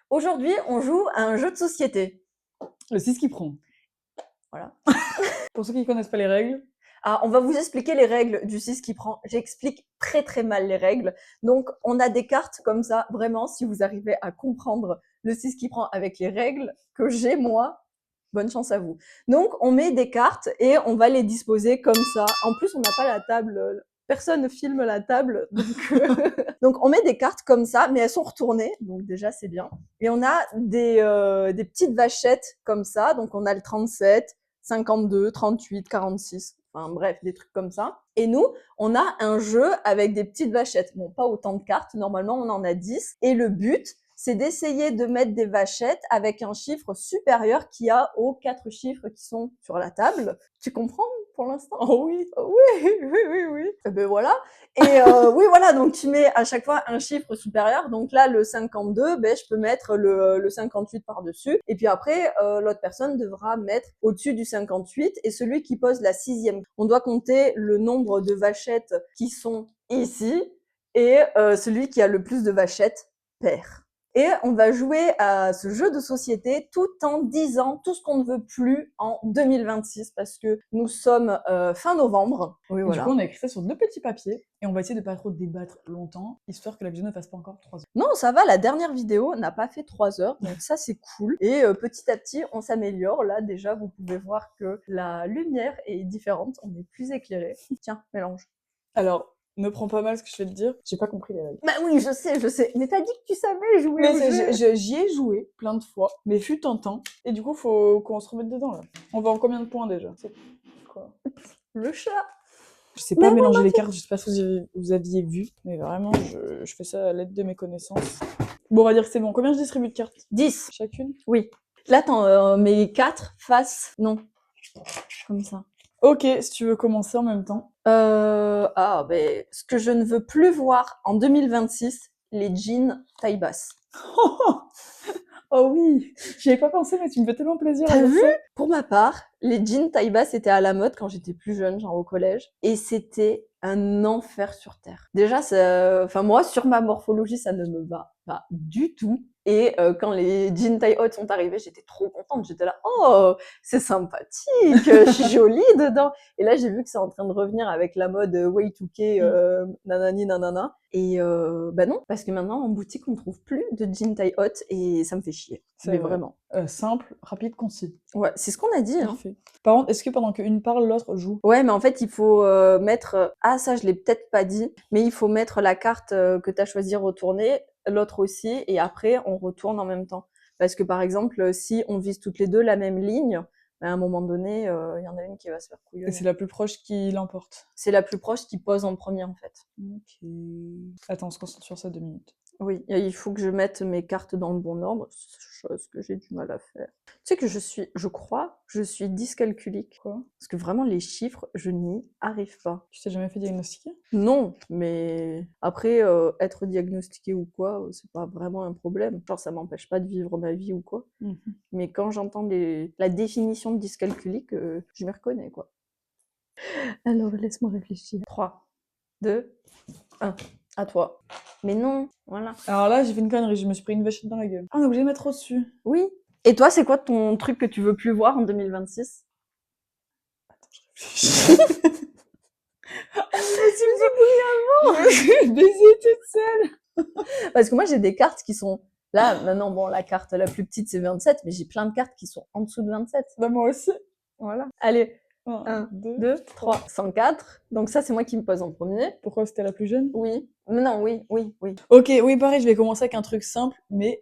Aujourd'hui, on joue à un jeu de société. Le 6 qui prend. Voilà. Pour ceux qui ne connaissent pas les règles. Ah, on va vous expliquer les règles du 6 qui prend. J'explique très très mal les règles. Donc, on a des cartes comme ça. Vraiment, si vous arrivez à comprendre le 6 qui prend avec les règles que j'ai moi, bonne chance à vous. Donc, on met des cartes et on va les disposer comme ça. En plus, on n'a pas la table. Personne ne filme la table. Donc, on met des cartes comme ça, mais elles sont retournées. Donc, déjà, c'est bien. Et on a des petites vachettes comme ça. Donc, on a le 37, 52, 38, 46. Enfin, bref, des trucs comme ça. Et nous, on a un jeu avec des petites vachettes. Bon, pas autant de cartes. Normalement, on en a 10. Et le but, c'est d'essayer de mettre des vachettes avec un chiffre supérieur qu'il y a aux 4 chiffres qui sont sur la table. Tu comprends pour l'instant? Oh oui. Oui. Et ben voilà. Et oui, voilà, donc tu mets à chaque fois un chiffre supérieur. Donc là, le 52, ben, je peux mettre le 58 par-dessus. Et puis après, l'autre personne devra mettre au-dessus du 58. Et celui qui pose la 6e, on doit compter le nombre de vachettes qui sont ici. Et celui qui a le plus de vachettes perd. Et on va jouer à ce jeu de société tout en disant tout ce qu'on ne veut plus en 2026 parce que nous sommes fin novembre. Oui, Du coup, on a écrit ça sur 2 petits papiers et on va essayer de pas trop débattre longtemps, histoire que la vidéo ne fasse pas encore 3 heures. Non, ça va, la dernière vidéo n'a pas fait 3 heures, donc ça c'est cool. Et petit à petit, on s'améliore. Là, déjà, vous pouvez voir que la lumière est différente, on est plus éclairé. Tiens, mélange. Alors, ne prends pas mal ce que je vais te dire, j'ai pas compris les règles. Bah oui, je sais. Mais t'as dit que tu savais jouer Mais au jeu. j'y ai joué plein de fois, mais fut un temps, et du coup, faut qu'on se remette dedans là. On va en combien de points déjà? C'est quoi? Le chat. Je sais Mais pas oui, mélanger les cartes, je sais pas si vous aviez vu, mais vraiment, je fais ça à l'aide de mes connaissances. Bon, on va dire que c'est bon. Combien je distribue de cartes? 10. Chacune? Oui. Là, t'en mets 4 face. Non. Comme ça. Ok, si tu veux commencer en même temps. Ben, ce que je ne veux plus voir en 2026, les jeans taille basse. Oh oui, j'y avais pas pensé, mais tu me fais tellement plaisir à T'as dire vu? ça. Pour ma part, les jeans taille basse étaient à la mode quand j'étais plus jeune, genre au collège, et c'était un enfer sur terre. Déjà, enfin moi, sur ma morphologie, ça ne me va pas du tout. Et quand les jeans taille haute sont arrivés, j'étais trop contente. J'étais là, oh, c'est sympathique, je suis jolie dedans. Et là, j'ai vu que c'est en train de revenir avec la mode Y2K, nanani nanana. Et bah non, parce que maintenant en boutique, on trouve plus de jeans taille haute et ça me fait chier. C'est Mais vrai. vraiment. Simple, rapide, concis. Ouais, c'est ce qu'on a dit. Hein. Parfait. Par contre, est-ce que pendant qu'une parle, l'autre joue? Ouais, mais en fait, il faut mettre. Ah, ça, je l'ai peut-être pas dit, mais il faut mettre la carte que tu as choisie retourner, l'autre aussi, et après, on retourne en même temps. Parce que par exemple, si on vise toutes les deux la même ligne, à un moment donné, il y en a une qui va se faire Et couillonner. c'est la plus proche qui l'emporte. C'est la plus proche qui pose en premier, en fait. Ok. Attends, on se concentre sur ça 2 minutes. Oui, et il faut que je mette mes cartes dans le bon ordre, chose que j'ai du mal à faire. Tu sais que je crois, je suis dyscalculique. Quoi? Parce que vraiment, les chiffres, je n'y arrive pas. Tu t'es jamais fait diagnostiquer? Non, mais après, être diagnostiqué ou quoi, c'est pas vraiment un problème. Genre, ça m'empêche pas de vivre ma vie ou quoi. Mais quand j'entends la définition de dyscalculique, je m'y reconnais, quoi. Alors, laisse-moi réfléchir. 3, 2, 1. À toi. Mais non, voilà. Alors là, j'ai fait une connerie, je me suis pris une vachette dans la gueule. Ah, on est obligé de mettre au-dessus. Oui. Et toi, c'est quoi ton truc que tu veux plus voir en 2026? Attends, je réfléchis. Je vais baiser toute seule. Parce que moi, j'ai des cartes qui sont... Là, maintenant, bon, la carte la plus petite, c'est 27, mais j'ai plein de cartes qui sont en dessous de 27. Bah, moi aussi. Voilà. Allez, 1, 1, 2, 2, 3. 104. Donc ça, c'est moi qui me pose en premier. Pourquoi c'était la plus jeune? Oui. Mais non, oui. Ok, oui, pareil, je vais commencer avec un truc simple, mais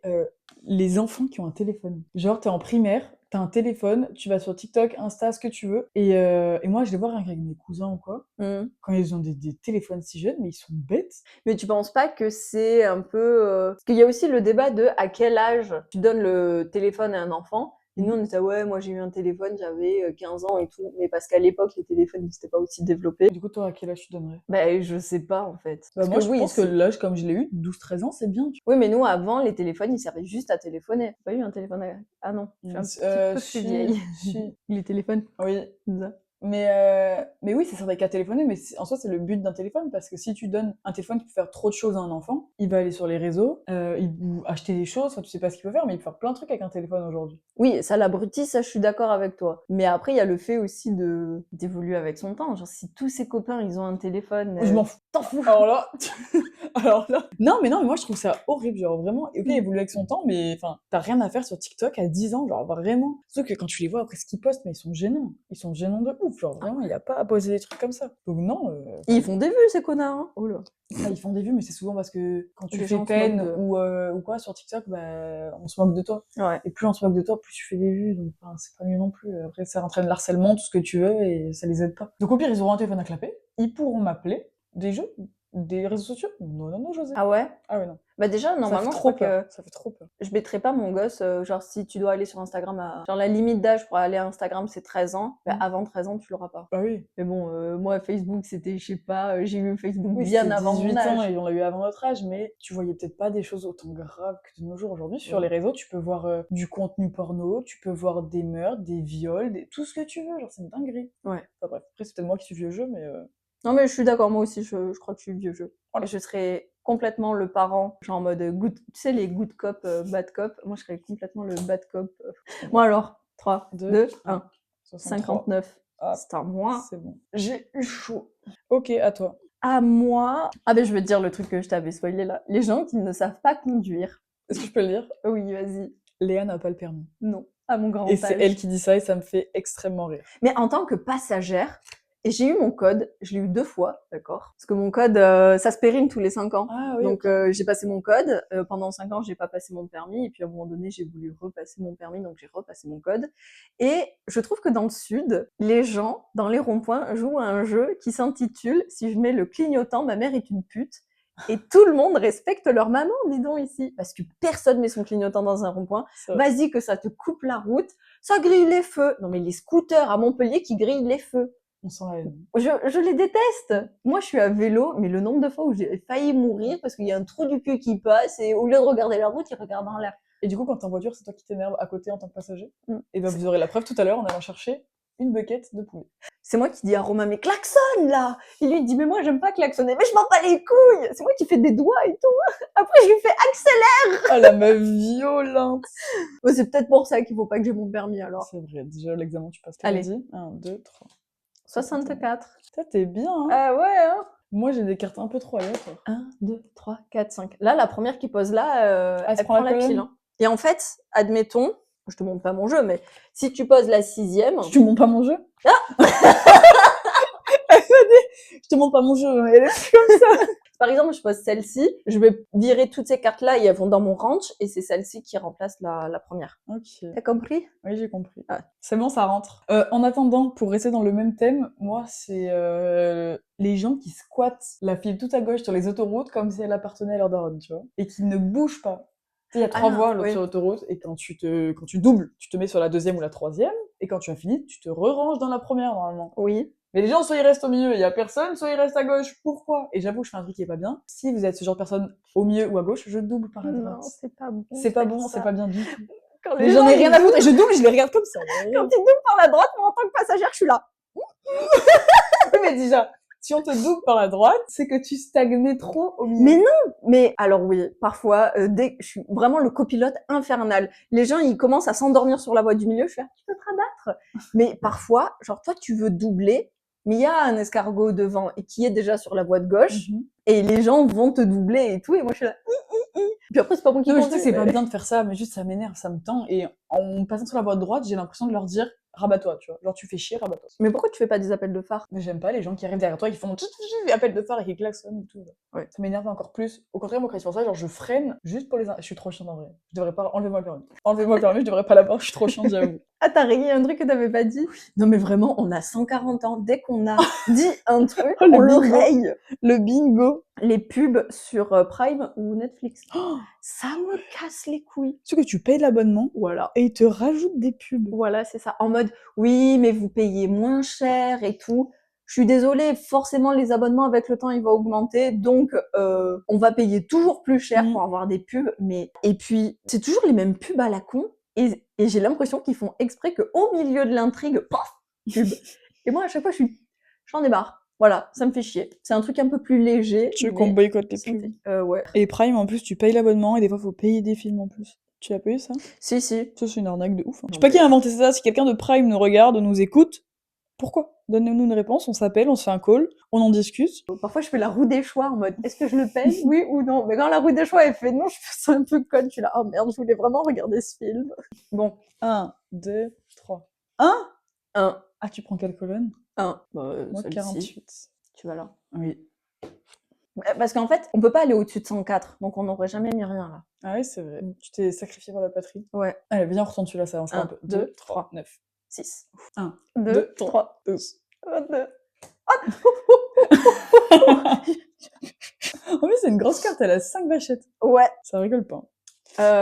les enfants qui ont un téléphone. Genre, t'es en primaire, t'as un téléphone, tu vas sur TikTok, Insta, ce que tu veux, et moi, je les vois rien qu'avec mes cousins ou quoi, quand ils ont des téléphones si jeunes, mais ils sont bêtes. Mais tu penses pas que c'est un peu... Parce qu'il y a aussi le débat de à quel âge tu donnes le téléphone à un enfant. Et nous, on était, ouais, moi j'ai eu un téléphone, j'avais 15 ans et tout. Mais parce qu'à l'époque, les téléphones n'étaient pas aussi développés. Du coup, toi, à quel âge tu donnerais? Ben, je sais pas, en fait. Bah, Parce moi, que je oui, pense que l'âge, comme je l'ai eu, 12-13 ans, c'est bien. Oui, mais nous, avant, les téléphones, ils servaient juste à téléphoner. T'as pas eu un téléphone à... Ah non, je suis un petit peu plus Si, vieille. si. Les téléphones. Oui. Ça. Mais oui, ça servait qu'à téléphoner, mais en soi, c'est le but d'un téléphone, parce que si tu donnes un téléphone qui peut faire trop de choses à un enfant, il va aller sur les réseaux, ou acheter des choses, enfin, tu sais pas ce qu'il peut faire, mais il peut faire plein de trucs avec un téléphone aujourd'hui. Oui, ça l'abrutit, ça je suis d'accord avec toi. Mais après, il y a le fait aussi d'évoluer avec son temps. Genre, si tous ses copains, ils ont un téléphone, Je m'en fous. t'en fous. Alors là, alors là. Non, mais moi je trouve ça horrible, genre vraiment. Et ok, évoluer avec son temps, mais enfin, t'as rien à faire sur TikTok à 10 ans, genre vraiment. Sauf que quand tu les vois après ce qu'ils postent, mais ils sont gênants. Ils sont gênants de ouf, genre vraiment, il y a pas à poser des trucs comme ça. Donc non. Ils font des vues, ces connards. Hein. Oh là. Ils font des vues, mais c'est souvent parce que quand tu Les fais gens se moquent peine de- ou quoi sur TikTok, bah, on se moque de toi. Ouais. Et plus on se moque de toi, plus tu fais des vues, donc enfin, c'est pas mieux non plus. Après, ça entraîne l'harcèlement, tout ce que tu veux, et ça les aide pas. Donc au pire, ils auront un téléphone à clapper, ils pourront m'appeler, des jeux, des réseaux sociaux. Non, non, non, José. Ah ouais? Ah ouais, non. Bah déjà, Ça fait normalement, je trop crois peur. que Ça fait trop peur. je mettrais pas mon gosse, genre si tu dois aller sur Instagram genre la limite d'âge pour aller à Instagram, c'est 13 ans. Bah, Mm. avant 13 ans, tu l'auras pas. Bah oui. Mais bon, moi, Facebook, c'était, je sais pas, j'ai eu Facebook Oui, bien c'était avant 18 mon ans âge. et on l'a eu avant notre âge, mais tu voyais peut-être pas des choses autant graves que de nos jours. Aujourd'hui, sur Ouais. les réseaux, tu peux voir du contenu porno, tu peux voir des meurtres, des viols, tout ce que tu veux, genre c'est une dinguerie. Ouais. Enfin bref, après c'est peut-être moi qui suis vieux jeu, mais Non, mais je suis d'accord, moi aussi, je crois que je suis vieux jeu. Voilà. Et je serais complètement le parent, genre en mode good, tu sais, les good cop, bad cop. Moi, je serais complètement le bad cop. Bon, alors, 3, 2, 1, 59. Ah, C'est à moi. c'est bon. J'ai eu chaud. Ok, à toi. À moi. Ah, ben, je vais te dire le truc que je t'avais spoilé là. Les gens qui ne savent pas conduire. Est-ce que je peux le dire? Oui, vas-y. Léa n'a pas le permis. Non. À mon grand Et c'est âge. elle qui dit ça et ça me fait extrêmement rire. Mais en tant que passagère, et j'ai eu mon code, je l'ai eu 2 fois, d'accord? Parce que mon code, ça se périme tous les 5 ans. Ah oui, Donc, ok. j'ai passé mon code. Pendant 5 ans, j'ai pas passé mon permis. Et puis, à un moment donné, j'ai voulu repasser mon permis, donc j'ai repassé mon code. Et je trouve que dans le sud, les gens, dans les ronds-points, jouent à un jeu qui s'intitule « Si je mets le clignotant, ma mère est une pute ». Et tout le monde respecte leur maman, dis donc, ici. Parce que personne met son clignotant dans un rond-point. Vas-y que ça te coupe la route. Ça grille les feux. Non, mais les scooters à Montpellier qui grillent les feux. On sent la haine. Je les déteste. Moi, je suis à vélo, mais le nombre de fois où j'ai failli mourir parce qu'il y a un trou du cul qui passe et au lieu de regarder la route, il regarde en l'air. Et du coup, quand t'es en voiture, c'est toi qui t'énerve à côté en tant que passager. Mm. Et ben vous aurez la preuve tout à l'heure en allant chercher une bucket de poulet. C'est moi qui dis à Romain, mais klaxonne là. Il lui dit, mais moi j'aime pas klaxonner, mais je m'en bats les couilles. C'est moi qui fais des doigts et tout. Après, je lui fais accélère. Ah la meuf violente. Ouais, c'est peut-être pour ça qu'il faut pas que j'ai mon permis alors. C'est vrai, déjà l'examen tu passes. Allez. 1, 2, 3. 64. Ça t'es bien, hein. Ah ouais, hein. Moi j'ai des cartes un peu trop aléatoires. 1, 2, 3, 4, 5. Là, la première qui pose là, elle se elle prend prend la la colonne. pile. Hein. Et en fait, admettons, je te montre pas mon jeu, mais si tu poses la 6e... Tu montes pas mon jeu? Ah. Je te montre pas mon jeu, elle est comme ça. Par exemple, je pose celle-ci, je vais virer toutes ces cartes-là et elles vont dans mon ranch, et c'est celle-ci qui remplace la première. Ok. T'as compris? Oui, j'ai compris. Ah. C'est bon, ça rentre. En attendant, pour rester dans le même thème, moi, c'est les gens qui squattent la file tout à gauche sur les autoroutes comme si elle appartenait à leur daronne, tu vois, et qui ne bougent pas. Tu sais, il y a 3 voies oui. sur l'autoroute, et quand tu doubles, tu te mets sur la 2e ou la 3e, et quand tu as fini, tu te re-ranges dans la première, normalement. Oui. Mais les gens, soit ils restent au milieu, il y a personne, soit ils restent à gauche. Pourquoi? Et j'avoue, je fais un truc qui est pas bien. Si vous êtes ce genre de personne au milieu ou à gauche, je double par la droite. Non, c'est pas bon. C'est pas bon, c'est pas bien du tout. Quand Mais j'en ai rien à foutre et je double, je les regarde comme ça. Quand ils doublent par la droite, moi en tant que passagère, je suis là. Oui, mais déjà, si on te double par la droite, c'est que tu stagnais trop au milieu. Mais non. Mais alors oui, parfois, dès je suis vraiment le copilote infernal. Les gens, ils commencent à s'endormir sur la voie du milieu. Je fais, tu peux te rabattre. Mais parfois, genre toi, tu veux doubler, mais il y a un escargot devant et qui est déjà sur la voie de gauche, et les gens vont te doubler et tout, et moi je suis là. Puis après, c'est pas bon qui Non, mais je conduit, sais que c'est pas bien de faire ça, mais juste ça m'énerve, ça me tend. Et en passant sur la voie de droite, j'ai l'impression de leur dire rabat-toi, tu vois. Genre, tu fais chier, rabat-toi. Mais pourquoi tu fais pas des appels de phare? Mais j'aime pas les gens qui arrivent derrière toi et qui font appel de phare et qui klaxonnent et tout. Ouais. Ça m'énerve encore plus. Au contraire, moi, quand ils font ça, genre, je freine juste pour les. Je suis trop chiante en vrai. Je devrais pas. Enlevez-moi le permis. Enlevez-moi le permis, je devrais pas l'avoir, je suis trop chiante, j'avoue. Ah, t'as rayé un truc que t'avais pas dit? Non, mais vraiment, on a 140 ans. Dès qu'on a dit un truc, Oh, le on le bingo. raye. Le bingo. Les pubs sur Prime ou Netflix. Oh, ça me casse les couilles. Tu sais que tu payes l'abonnement Voilà. et ils te rajoutent des pubs. Voilà, c'est ça. En mode, oui, mais vous payez moins cher et tout. Je suis désolée, forcément, les abonnements, avec le temps, ils vont augmenter. Donc, on va payer toujours plus cher pour avoir des pubs. Mais et puis, c'est toujours les mêmes pubs à la con. Et j'ai l'impression qu'ils font exprès qu'au milieu de l'intrigue, paf, pub. Et moi, à chaque fois, j'en ai marre. Voilà, ça me fait chier. C'est un truc un peu plus léger. Tu veux qu'on boycotte les pubs? Ouais. Et Prime, en plus, tu payes l'abonnement et des fois, faut payer des films en plus. Tu as payé ça? Si. Ça, c'est une arnaque de ouf. Hein. Je Non, sais pas qui mais- a inventé ça. Si quelqu'un de Prime nous regarde, nous écoute, pourquoi? Donnez-nous une réponse, on s'appelle, on se fait un call, on en discute. Parfois, je fais la roue des choix en mode est-ce que je le paye, oui ou non. Mais quand la roue des choix est fait non, je fais ça un peu conne. Je suis là, oh merde, je voulais vraiment regarder ce film. Bon, 1, 2, 3. 1 un. Ah, tu prends quelle colonne? Bah, Moi, celle-ci. 48. Tu vas là. Oui. Parce qu'en fait, on peut pas aller au-dessus de 104, donc on n'aurait jamais mis rien là. Ah oui, c'est vrai. Tu t'es sacrifié pour la patrie. Ouais. Allez, viens, on retourne celui-là, ça avancera un 1, peu. 2, 3, 9. 6. 1, 2, 2, 3, 12. 2. En plus, c'est une grosse carte, elle a 5 vachettes. Ouais. Ça rigole pas.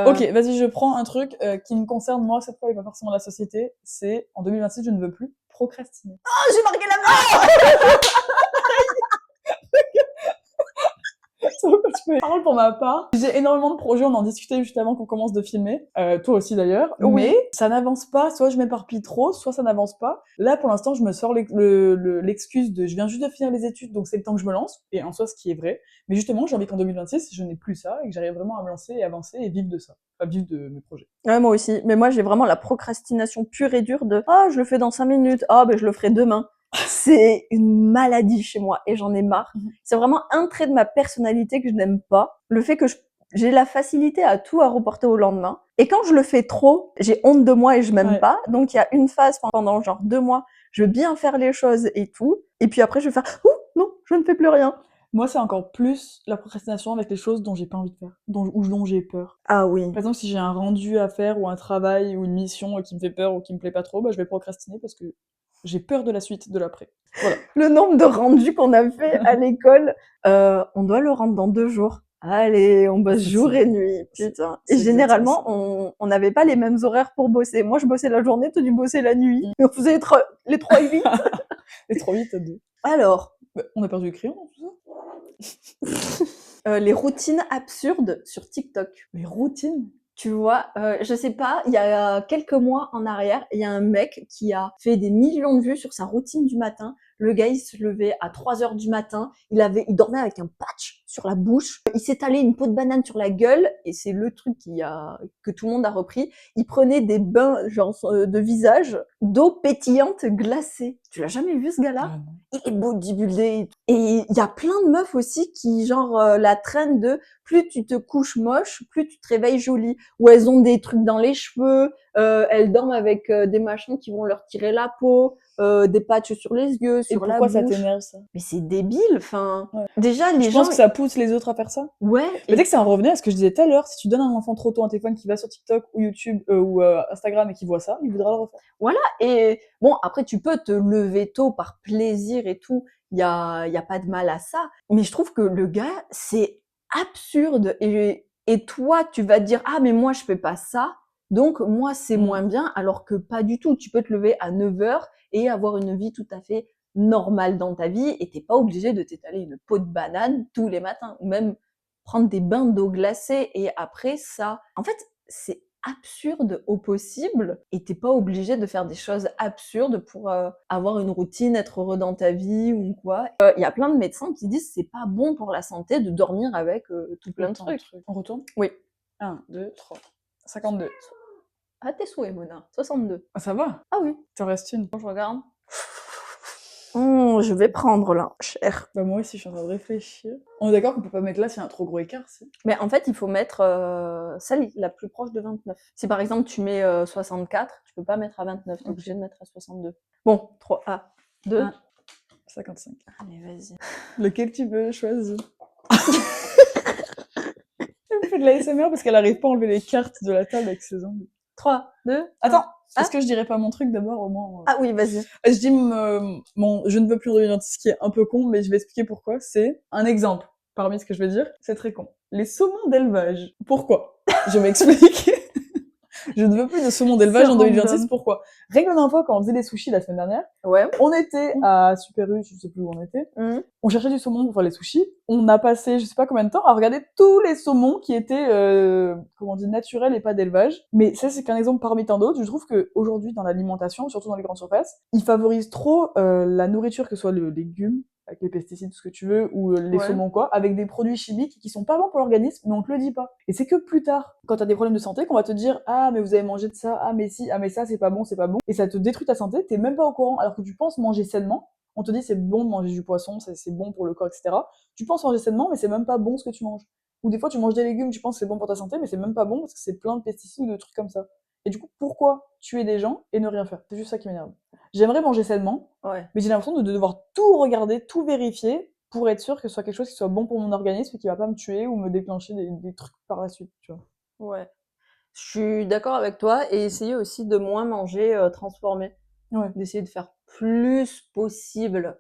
Ok, vas-y, je prends un truc qui me concerne moi cette fois et pas forcément la société. C'est en 2026, je ne veux plus procrastiner. Oh, j'ai marqué la main. C'est pourquoi tu peux parler pour ma part. J'ai énormément de projets, on en discutait juste avant qu'on commence de filmer. Toi aussi d'ailleurs. Oui. Mais ça n'avance pas, soit je m'éparpille trop, soit ça n'avance pas. Là, pour l'instant, je me sors l'excuse de je viens juste de finir les études, donc c'est le temps que je me lance. Et en soi, ce qui est vrai. Mais justement, j'ai envie qu'en 2026, je n'ai plus ça et que j'arrive vraiment à me lancer et avancer et vivre de ça. Enfin, vivre de mes projets. Ouais, moi aussi. Mais moi, j'ai vraiment la procrastination pure et dure de ah, je le fais dans 5 minutes. Ah, ben je le ferai demain. C'est une maladie chez moi et j'en ai marre. C'est vraiment un trait de ma personnalité que je n'aime pas. Le fait que j'ai la facilité à tout à reporter au lendemain. Et quand je le fais trop, j'ai honte de moi et je m'aime Ouais. pas. Donc il y a une phase pendant genre 2 mois, je veux bien faire les choses et tout. Et puis après, je vais faire ouh non, je ne fais plus rien. Moi, c'est encore plus la procrastination avec les choses dont j'ai pas envie de faire, ou dont j'ai peur. Ah oui. Par exemple, si j'ai un rendu à faire ou un travail ou une mission qui me fait peur ou qui me plaît pas trop, bah, je vais procrastiner parce que j'ai peur de la suite, de l'après. Voilà. Le nombre de rendus qu'on a fait à l'école, on doit le rendre dans 2 jours. Allez, on bosse C'est jour ça. et nuit, putain. Et C'est généralement, exactement on n'avait pas les mêmes horaires pour bosser. Moi, je bossais la journée, toi, tu bossais la nuit. Mm. Et on faisait les 3-8. Et 3-8 à 2. Alors, Bah, on a perdu le crayon dans tout ça. les routines absurdes sur TikTok. Les routines. Tu vois, je sais pas, il y a quelques mois en arrière, il y a un mec qui a fait des millions de vues sur sa routine du matin. Le gars, il se levait à 3 heures du matin. Il dormait avec un patch sur la bouche. Il s'étalait une peau de banane sur la gueule. Et c'est le truc que tout le monde a repris. Il prenait des bains, genre, de visage, d'eau pétillante glacée. Tu l'as jamais vu, ce gars-là? Ah non. Il est bodybuildé. Et il y a plein de meufs aussi qui, genre, la traînent de plus tu te couches moche, plus tu te réveilles jolie. Ou elles ont des trucs dans les cheveux, elles dorment avec des machins qui vont leur tirer la peau, des patchs sur les yeux, Et sur la pourquoi ça bouche. t'énerve, ça? Mais c'est débile, enfin. Ouais. Déjà, les Je gens. pense que ça pousse les autres à faire ça. Ouais. Mais tu sais que ça en revenait à ce que je disais tout à l'heure. Si tu donnes à un enfant trop tôt un téléphone qui va sur TikTok ou YouTube ou Instagram et qui voit ça, il voudra le refaire. Voilà. Et bon, après, tu peux te lever tôt par plaisir et tout. Il y a pas de mal à ça. Mais je trouve que le gars, c'est absurde. Et toi, tu vas te dire, ah, mais moi, je fais pas ça. Donc, moi, c'est moins bien. Alors que pas du tout. Tu peux te lever à 9h et avoir une vie tout à fait normale dans ta vie. Et t'es pas obligé de t'étaler une peau de banane tous les matins. Ou même prendre des bains d'eau glacée. Et après ça, en fait, c'est absurde au possible et t'es pas obligé de faire des choses absurdes pour avoir une routine, être heureux dans ta vie ou quoi. Il y a plein de médecins qui disent c'est pas bon pour la santé de dormir avec tout plein de trucs. On retourne? Oui. 1, 2, 3. 52. À tes souhaits, Mona. 62. Ah, ça va? Ah oui. T'en restes une. Je regarde. Je vais prendre là, cher. Bah moi aussi, je suis en train de réfléchir. On est d'accord qu'on peut pas mettre là s'il y a un trop gros écart, si? Mais en fait, il faut mettre celle la plus proche de 29. Si par exemple tu mets 64, tu peux pas mettre à 29, t'es obligé de mettre à 62. Bon, 3, 2, 1, 55. Allez, vas-y. Lequel tu veux choisir? Elle me fait de la SMR parce qu'elle arrive pas à enlever les cartes de la table avec ses ongles. 3, 2, Attends, Ah. est-ce que je dirais pas mon truc d'abord au moins? Ah oui, vas-y. Je dis je ne veux plus revenir ce qui est un peu con, mais je vais expliquer pourquoi. C'est un exemple parmi ce que je vais dire. C'est très con. Les saumons d'élevage. Pourquoi? Je m'explique. Je ne veux plus de saumon d'élevage C'est en 2026, random. pourquoi? Règle la dernière fois, quand on faisait des sushis la semaine dernière, Ouais. on était à Super U, je sais plus où on était. On cherchait du saumon pour faire les sushis. On a passé, je sais pas combien de temps, à regarder tous les saumons qui étaient, comment on dit, naturels et pas d'élevage. Mais ça, c'est qu'un exemple parmi tant d'autres. Je trouve qu'aujourd'hui, dans l'alimentation, surtout dans les grandes surfaces, ils favorisent trop la nourriture, que ce soit le légume, avec les pesticides, tout ce que tu veux, ou les Ouais. saumons quoi, avec des produits chimiques qui sont pas bons pour l'organisme, mais on te le dit pas. Et c'est que plus tard, quand t'as des problèmes de santé, qu'on va te dire « Ah, mais vous avez mangé de ça, ah mais si, ah mais ça, c'est pas bon, c'est pas bon ». Et ça te détruit ta santé, t'es même pas au courant, alors que tu penses manger sainement. On te dit c'est bon de manger du poisson, c'est bon pour le corps, etc. Tu penses manger sainement, mais c'est même pas bon ce que tu manges. Ou des fois, tu manges des légumes, tu penses que c'est bon pour ta santé, mais c'est même pas bon parce que c'est plein de pesticides ou de trucs comme ça. Et du coup, pourquoi tuer des gens et ne rien faire? C'est juste ça qui m'énerve. J'aimerais manger sainement, Ouais. mais j'ai l'impression de devoir tout regarder, tout vérifier pour être sûr que ce soit quelque chose qui soit bon pour mon organisme et qui va pas me tuer ou me déclencher des trucs par la suite, tu vois. Ouais. Je suis d'accord avec toi et essayer aussi de moins manger transformé. Ouais. D'essayer de faire plus possible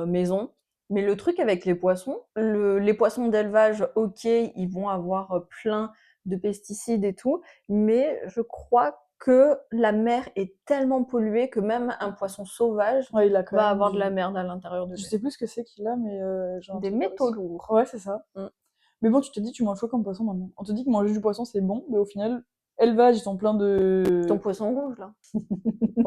maison. Mais le truc avec les poissons, les poissons d'élevage, ok, ils vont avoir plein de pesticides et tout, mais je crois que la mer est tellement polluée que même un poisson sauvage Ouais, il a quand va même avoir de la merde à l'intérieur de Je lui. sais plus ce que c'est qu'il a, mais j'ai un Des truc par métaux dessus. lourds. Ouais, c'est ça. Mm. Mais bon, tu te dis, tu manges quoi comme poisson maintenant? On te dit que manger du poisson c'est bon, mais au final, élevage, ils sont pleins Ton de. poisson rouge, là. Faut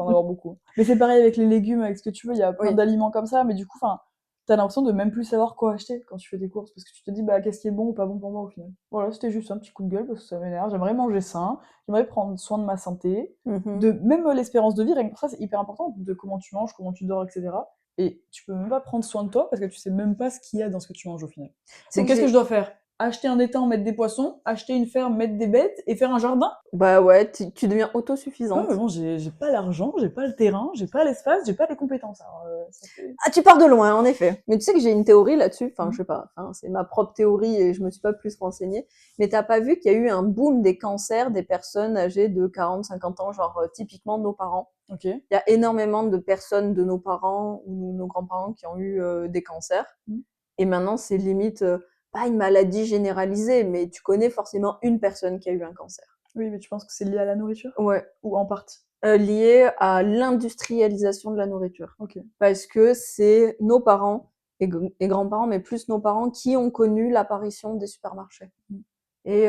en avoir beaucoup. Mais c'est pareil avec les légumes, avec ce que tu veux, il y a plein Oui. d'aliments comme ça, mais du coup, enfin, t'as l'impression de même plus savoir quoi acheter quand tu fais des courses, parce que tu te dis, bah, qu'est-ce qui est bon ou pas bon pour moi au final. Voilà, c'était juste un petit coup de gueule parce que ça m'énerve. J'aimerais manger sain, j'aimerais prendre soin de ma santé, Mhm. de même l'espérance de vie, rien que pour ça, c'est hyper important, de comment tu manges, comment tu dors, etc. Et tu peux même pas prendre soin de toi parce que tu sais même pas ce qu'il y a dans ce que tu manges au final. C'est Donc que qu'est-ce que je j'ai... dois faire? Acheter un étang, mettre des poissons, acheter une ferme, mettre des bêtes et faire un jardin? Bah ouais, tu deviens Ouais, mais autosuffisante. bon, j'ai pas l'argent, j'ai pas le terrain, j'ai pas l'espace, j'ai pas les compétences. Alors, ça fait. Ah, tu pars de loin, en effet. Mais tu sais que j'ai une théorie là-dessus. Enfin, Mhm. je sais pas. Enfin, c'est ma propre théorie et je me suis pas plus renseignée. Mais t'as pas vu qu'il y a eu un boom des cancers des personnes âgées de 40, 50 ans, genre typiquement nos parents. Ok. Il y a énormément de personnes de nos parents ou nos grands-parents qui ont eu des cancers. Mhm. Et maintenant, c'est limite pas une maladie généralisée, mais tu connais forcément une personne qui a eu un cancer. Oui, mais tu penses que c'est lié à la nourriture? Ouais. Ou en partie? Lié à l'industrialisation de la nourriture. Ok. Parce que c'est nos parents et grands-parents, mais plus nos parents, qui ont connu l'apparition des supermarchés. Mm. Et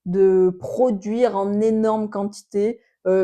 de produire en énorme quantité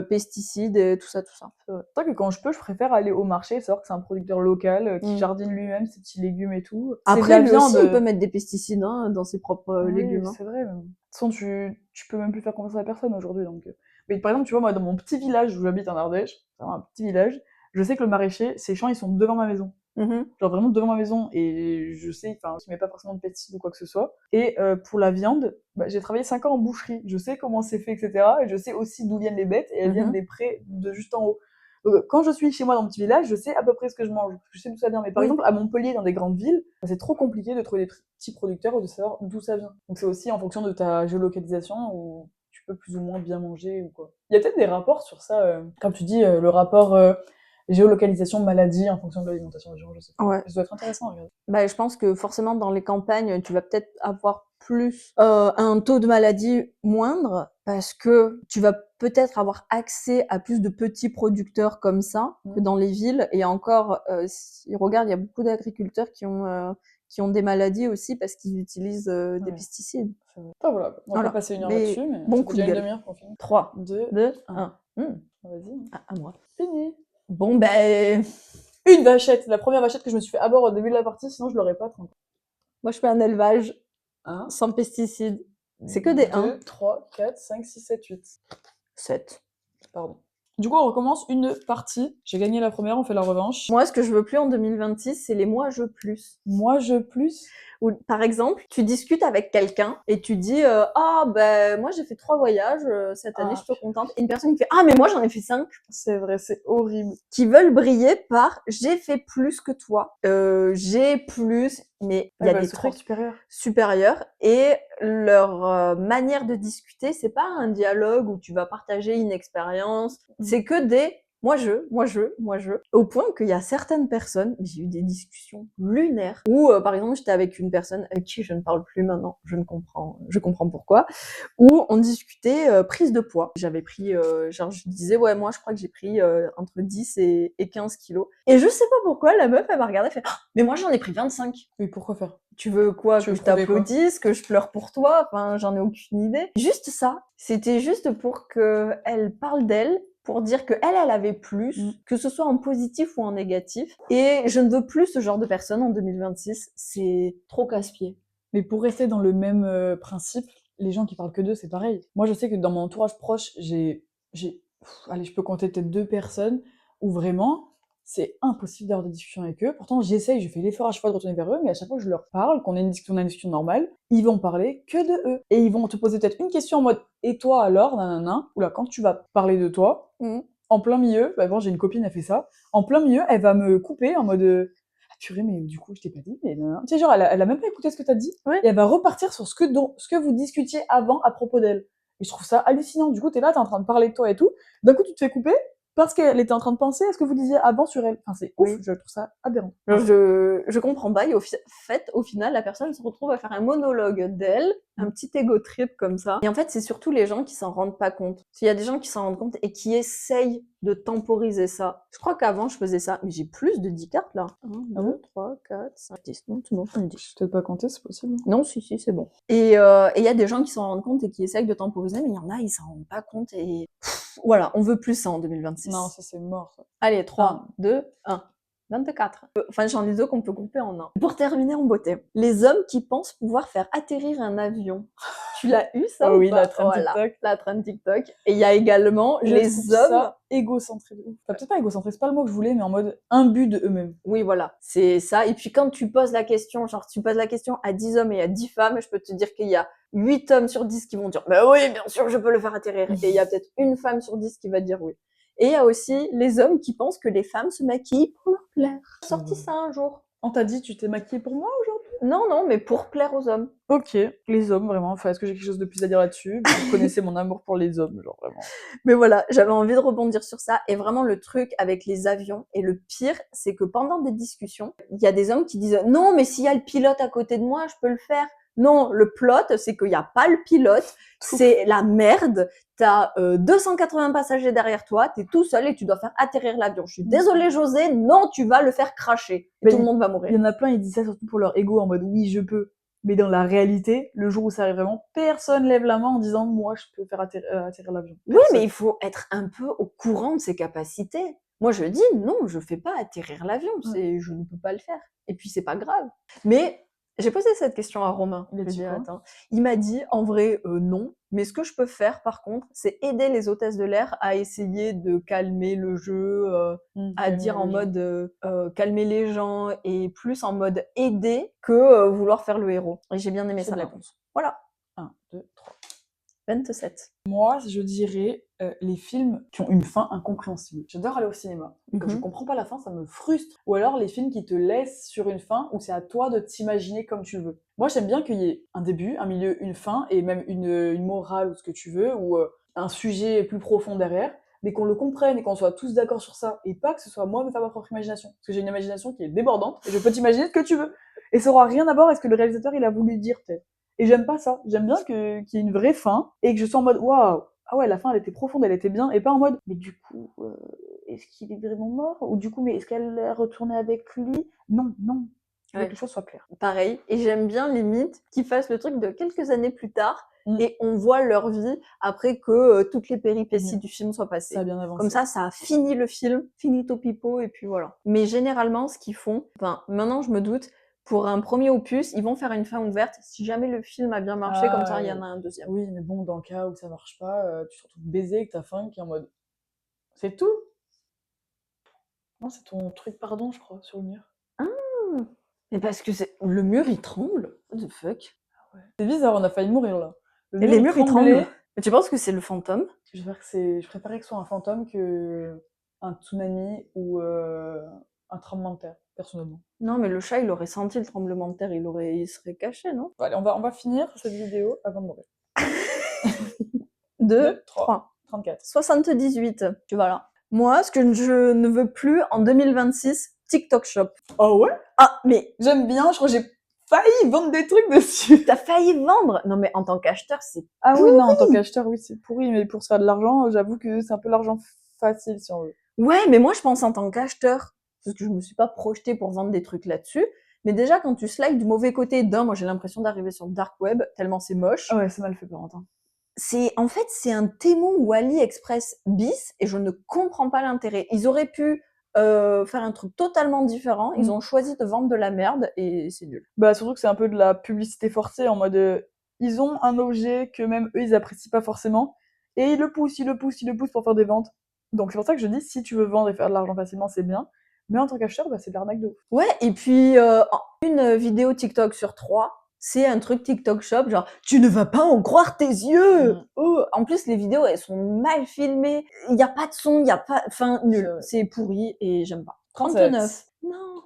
pesticides et tout ça, tout ça. C'est vrai que quand je peux, je préfère aller au marché, savoir que c'est un producteur local qui Mm. jardine lui-même ses petits légumes et tout. C'est de Après, la lui aussi, il peut viande. mettre des pesticides hein, dans ses propres Oui, légumes. Hein. c'est vrai. De toute façon, tu peux même plus faire confiance à personne aujourd'hui. Donc. Mais par exemple, tu vois, moi, dans mon petit village où j'habite en Ardèche, c'est vraiment un petit village, je sais que le maraîcher, ses champs, ils sont devant ma maison. Mhm. Genre vraiment devant ma maison, et je sais, enfin, je mets pas forcément de pesticides ou quoi que ce soit. Et pour la viande, bah, j'ai travaillé 5 ans en boucherie, je sais comment c'est fait, etc. Et je sais aussi d'où viennent les bêtes, et elles viennent Mhm. des prés de juste en haut. Donc quand je suis chez moi dans mon petit village, je sais à peu près ce que je mange, je sais d'où ça vient. Mais par Oui. exemple, à Montpellier, dans des grandes villes, bah, c'est trop compliqué de trouver des petits producteurs ou de savoir d'où ça vient. Donc c'est aussi en fonction de ta géolocalisation où tu peux plus ou moins bien manger ou quoi. Il y a peut-être des rapports sur ça, comme tu dis, le rapport géolocalisation, maladie, en fonction de l'alimentation des gens, je sais pas. Ouais. Ça doit être intéressant à regarder. Bah, je pense que forcément dans les campagnes, tu vas peut-être avoir plus un taux de maladie moindre parce que tu vas peut-être avoir accès à plus de petits producteurs comme ça que dans les villes. Et encore, si regarde, il y a beaucoup d'agriculteurs qui ont des maladies aussi parce qu'ils utilisent des Ouais. pesticides. Enfin, voilà, on va Voilà. pas passer une heure Mais là-dessus, mais bon ça fait coup de déjà une gueule. demi-heure qu'on finit. 3, 2, 2, 1. 1. Vas-y. À moi. Fini. Bon ben, Une vachette, la première vachette que je me suis fait à bord au début de la partie, sinon je l'aurais pas. moi je fais un élevage 1, sans pesticides. C'est que des 1. 2, 3, 4, 5, 6, 7, 8. 7. Pardon. Du coup, on recommence une partie. J'ai gagné la première, on fait la revanche. Moi, ce que je veux plus en 2026, c'est les moi je plus. Moi, je plus. Ou par exemple, tu discutes avec quelqu'un et tu dis ah ben moi j'ai fait 3 voyages cette année, je suis trop contente. Et une personne qui fait ah mais moi j'en ai fait 5. C'est vrai, c'est horrible. Qui veulent briller par j'ai fait plus que toi, j'ai plus, mais il y a des trucs supérieurs et leur manière de discuter, c'est pas un dialogue où tu vas partager une expérience, c'est que des Moi je. Au point qu'il y a certaines personnes, j'ai eu des discussions lunaires, où par exemple j'étais avec une personne avec qui je ne parle plus maintenant, je comprends pourquoi, où on discutait prise de poids. J'avais pris, genre je disais ouais moi je crois que j'ai pris entre 10 et 15 kilos. Et je sais pas pourquoi la meuf elle m'a regardé, elle fait ah, mais moi j'en ai pris 25. Oui, pourquoi faire? Tu veux quoi? Tu Que veux je prouver quoi? t'applaudisse, que je pleure pour toi? Enfin, j'en ai aucune idée. Juste ça. C'était juste pour qu'elle parle d'elle, pour dire qu'elle, elle avait plus, que ce soit en positif ou en négatif. Et je ne veux plus ce genre de personne en 2026. C'est trop casse-pied. Mais pour rester dans le même principe, les gens qui parlent que d'eux, c'est pareil. Moi, je sais que dans mon entourage proche, allez, je peux compter peut-être 2 personnes où vraiment, c'est impossible d'avoir des discussions avec eux. Pourtant, j'essaye, je fais l'effort à chaque fois de retourner vers eux, mais à chaque fois que je leur parle, qu'on a une discussion normale, ils vont parler que de eux. Et ils vont te poser peut-être une question en mode «Et toi alors?» nanana. Ou là, quand tu vas parler de toi, en plein milieu, bah bon, j'ai une copine, elle fait ça, en plein milieu, elle va me couper en mode ah purée, mais du coup, je t'ai pas dit, mais non. Tu sais, genre, elle a même pas écouté ce que t'as dit, Ouais. et elle va repartir sur ce que vous discutiez avant à propos d'elle. Et je trouve ça hallucinant. Du coup, t'es là, t'es en train de parler de toi et tout. D'un coup, tu te fais couper parce qu'elle était en train de penser à ce que vous disiez avant sur elle. Enfin, c'est ouf, Oui. je trouve ça aberrant. Je comprends pas. Et fait, au final, la personne se retrouve à faire un monologue d'elle, un petit ego trip comme ça. Et en fait, c'est surtout les gens qui s'en rendent pas compte. Il y a des gens qui s'en rendent compte et qui essayent de temporiser ça. Je crois qu'avant, je faisais ça, mais j'ai plus de 10 cartes là. 1, Ah 2, bon 3, 4, 5, 10. Non, c'est bon, j'en ai 10. Je t'ai peut-être pas compté, c'est possible. Non, si, c'est bon. Et il y a des gens qui s'en rendent compte et qui essayent de temporiser, mais il y en a, ils s'en rendent pas compte. Et voilà, on veut plus ça en 2026. Non, ça c'est mort, ça. Allez, 3, 2, 1. 24. Enfin, j'en ai deux qu'on peut couper en un. Pour terminer en beauté, les hommes qui pensent pouvoir faire atterrir un avion. Tu l'as eu ça Oh ou oui, pas? la trend Voilà, TikTok. la trend TikTok. Et il y a également Je les trouve hommes. ça égocentré de ouf. Enfin, peut-être pas égocentré, c'est pas le mot que je voulais, mais en mode imbu de eux-mêmes. Oui, voilà, c'est ça. Et puis quand tu poses la question, genre tu poses la question à 10 hommes et à 10 femmes, je peux te dire qu'il y a 8 hommes sur 10 qui vont dire bah oui, bien sûr, je peux le faire atterrir. Et il y a peut-être une femme sur 10 qui va dire oui. Et il y a aussi les hommes qui pensent que les femmes se maquillent pour leur plaire. J'ai sorti ça un jour. On t'a dit, tu t'es maquillée pour moi aujourd'hui? Non, mais pour plaire aux hommes. Ok, les hommes, vraiment. Enfin, est-ce que j'ai quelque chose de plus à dire là-dessus? Vous connaissez mon amour pour les hommes, genre vraiment. Mais voilà, j'avais envie de rebondir sur ça. Et vraiment, le truc avec les avions, et le pire, c'est que pendant des discussions, il y a des hommes qui disent non, mais s'il y a le pilote à côté de moi, je peux le faire. Non, le plot, c'est qu'il n'y a pas le pilote, c'est la merde. T'as 280 passagers derrière toi, t'es tout seul et tu dois faire atterrir l'avion. Je suis désolée, José, non, tu vas le faire cracher. Et tout le monde va mourir. Il y en a plein, ils disent ça surtout pour leur ego, en mode oui, je peux. Mais dans la réalité, le jour où ça arrive vraiment, personne lève la main en disant moi, je peux faire atterrir l'avion. Oui, mais il faut être un peu au courant de ses capacités. Moi, je dis non, je fais pas atterrir l'avion, je ne peux pas le faire. Et puis c'est pas grave. Mais j'ai posé cette question à Romain. Il a dit quoi? Attends. Il m'a dit en vrai non, mais ce que je peux faire par contre, c'est aider les hôtesses de l'air à essayer de calmer le jeu, à dire en mode calmer les gens et plus en mode aider que vouloir faire le héros. Et j'ai bien aimé sa réponse. Voilà. 1, 2, 3. 27. Moi, je dirais les films qui ont une fin incompréhensible. J'adore aller au cinéma. Quand je comprends pas la fin, ça me frustre. Ou alors les films qui te laissent sur une fin où c'est à toi de t'imaginer comme tu veux. Moi, j'aime bien qu'il y ait un début, un milieu, une fin, et même une morale ou ce que tu veux, ou un sujet plus profond derrière, mais qu'on le comprenne et qu'on soit tous d'accord sur ça, et pas que ce soit moi de faire ma propre imagination. Parce que j'ai une imagination qui est débordante, et je peux t'imaginer ce que tu veux. Et ça aura rien à voir avec ce que le réalisateur il a voulu dire, peut-être. Et j'aime pas ça. J'aime bien qu'il y ait une vraie fin et que je sois en mode waouh, ah ouais, la fin elle était profonde, elle était bien, et pas en mode mais du coup, est-ce qu'il est vraiment mort? Ou du coup, mais est-ce qu'elle est retournée avec lui? Non, non. Je veux que les choses soient claires. Pareil. Et j'aime bien limite qu'ils fassent le truc de quelques années plus tard et on voit leur vie après que toutes les péripéties du film soient passées. Ça a bien avancé. Comme ça a fini le film, finito pipo, et puis voilà. Mais généralement, ce qu'ils font, enfin, maintenant je me doute, pour un premier opus, ils vont faire une fin ouverte. Si jamais le film a bien marché, comme ça, il y en a un deuxième. Oui, mais bon, dans le cas où ça marche pas, tu te retrouves baisé avec ta fin qui est en mode c'est tout? Non, c'est ton truc pardon, je crois, sur le mur. Ah, mais parce que le mur il tremble. What the fuck? C'est bizarre, on a failli mourir là. Et les murs ils tremblent. Mais tu penses que c'est le fantôme? Je préférais que ce soit un fantôme que un tsunami ou un tremblement de terre, personnellement. Non, mais le chat, il aurait senti le tremblement de terre, il serait caché, non? Allez, on va finir cette vidéo avant de mourir. 2, 3. 34. 78. Tu vois là. Moi, ce que je ne veux plus en 2026, TikTok Shop. Oh ouais? Ah, mais J'aime bien, je crois que j'ai failli vendre des trucs dessus. t'as failli vendre. Non, mais en tant qu'acheteur, c'est Ah oui, pourri. non, en tant qu'acheteur, oui, c'est pourri, mais pour se faire de l'argent, j'avoue que c'est un peu l'argent facile, si on veut. Ouais, mais moi, je pense en tant qu'acheteur, parce que je me suis pas projetée pour vendre des trucs là-dessus. Mais déjà, quand tu slides du mauvais côté moi, j'ai l'impression d'arriver sur le dark web, tellement c'est moche. Ah ouais, c'est mal fait, Corentin. En fait, c'est un Temu ou AliExpress bis, et je ne comprends pas l'intérêt. Ils auraient pu faire un truc totalement différent. Ils ont choisi de vendre de la merde, et c'est nul. Bah, surtout que c'est un peu de la publicité forcée, en mode, ils ont un objet que même eux, ils apprécient pas forcément, et ils le poussent, ils le poussent, ils le poussent pour faire des ventes. Donc c'est pour ça que je dis, si tu veux vendre et faire de l'argent facilement, c'est bien. Mais en tant qu'acheteur, bah, c'est de l'arnaque de ouf. Ouais, et puis une vidéo TikTok sur 3, c'est un truc TikTok Shop, genre tu ne vas pas en croire tes yeux. Oh, en plus les vidéos elles sont mal filmées, il y a pas de son, il y a pas, enfin nul, c'est pourri et j'aime pas. 39. Non.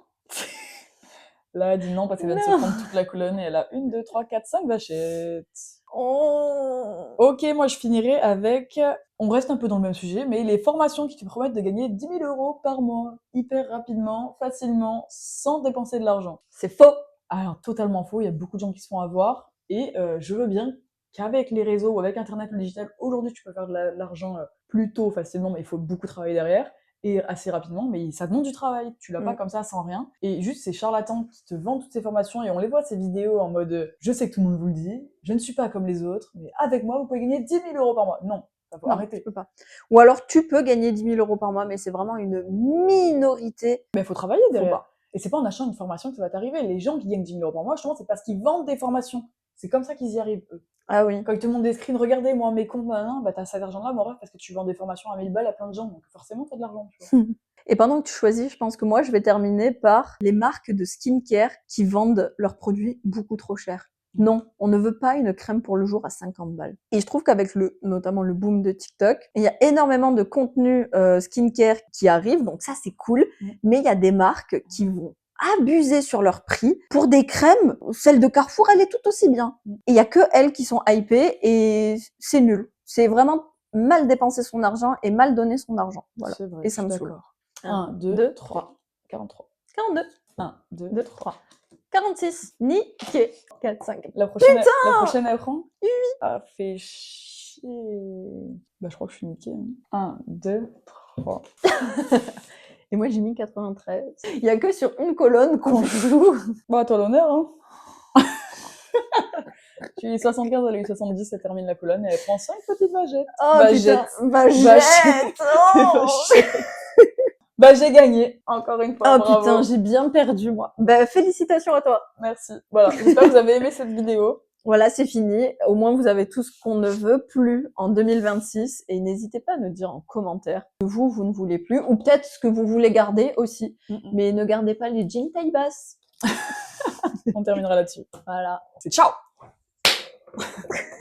Là, elle dit non parce qu'elle vient de se Non. prendre toute la colonne et elle a 1, 2, 3, 4, 5 vachettes. Oh. Ok, moi je finirai avec. On reste un peu dans le même sujet, mais les formations qui te promettent de gagner 10 000 euros par mois, hyper rapidement, facilement, sans dépenser de l'argent. C'est faux. Alors, totalement faux, il y a beaucoup de gens qui se font avoir, et je veux bien qu'avec les réseaux ou avec Internet ou le digital, aujourd'hui tu peux faire de l'argent plutôt facilement, mais il faut beaucoup travailler derrière, et assez rapidement, mais ça demande du travail, tu l'as pas comme ça sans rien. Et juste ces charlatans qui te vendent toutes ces formations, et on les voit ces vidéos en mode je sais que tout le monde vous le dit, je ne suis pas comme les autres, mais avec moi vous pouvez gagner 10 000 euros par mois. Non, ça faut arrêter. Tu peux pas. Ou alors tu peux gagner 10 000 euros par mois, mais c'est vraiment une minorité. Mais il faut travailler derrière. Faut pas. Et c'est pas en achetant une formation que ça va t'arriver. Les gens qui gagnent 10 000 euros par mois, justement, c'est parce qu'ils vendent des formations. C'est comme ça qu'ils y arrivent, eux. Ah oui. Quand ils te montrent des screens, regardez, moi, mes comptes, bah t'as cet argent-là, mon rêve, parce que tu vends des formations à 1000 balles à plein de gens. Donc forcément, t'as de l'argent, tu vois. Et pendant que tu choisis, je pense que moi, je vais terminer par les marques de skincare qui vendent leurs produits beaucoup trop cher. Non, on ne veut pas une crème pour le jour à 50 balles. Et je trouve qu'avec notamment le boom de TikTok, il y a énormément de contenu skincare qui arrive, donc ça c'est cool. Mais il y a des marques qui vont abuser sur leur prix pour des crèmes. Celle de Carrefour, elle est tout aussi bien. Et il y a que elles qui sont hypées et c'est nul. C'est vraiment mal dépenser son argent et mal donner son argent. Voilà. C'est vrai, et ça me saoule. 1, 2, 3, 43. 42. 1, 2, 2, 3. 46. Niqué. 4, 5. La prochaine, elle prend? Oui. Ah, fait chier. Bah, je crois que je suis niquée. 1, 2, 3. Et moi, j'ai mis 93. Il y a que sur une colonne qu'on joue. Bah, toi l'honneur, hein. Tu as eu 75, elle a eu 70, ça termine la colonne et elle prend 5 petites vagettes. Oh Vagette. putain, vagette. Oh. Bah, j'ai gagné, encore une fois. Oh bravo. putain, j'ai bien perdu, moi. Bah, félicitations à toi. Merci. Voilà, j'espère que vous avez aimé cette vidéo. Voilà, c'est fini. Au moins, vous avez tout ce qu'on ne veut plus en 2026. Et n'hésitez pas à nous dire en commentaire que vous ne voulez plus. Ou peut-être ce que vous voulez garder aussi. Mais ne gardez pas les jeans taille basse. On terminera là-dessus. Voilà. C'est ciao.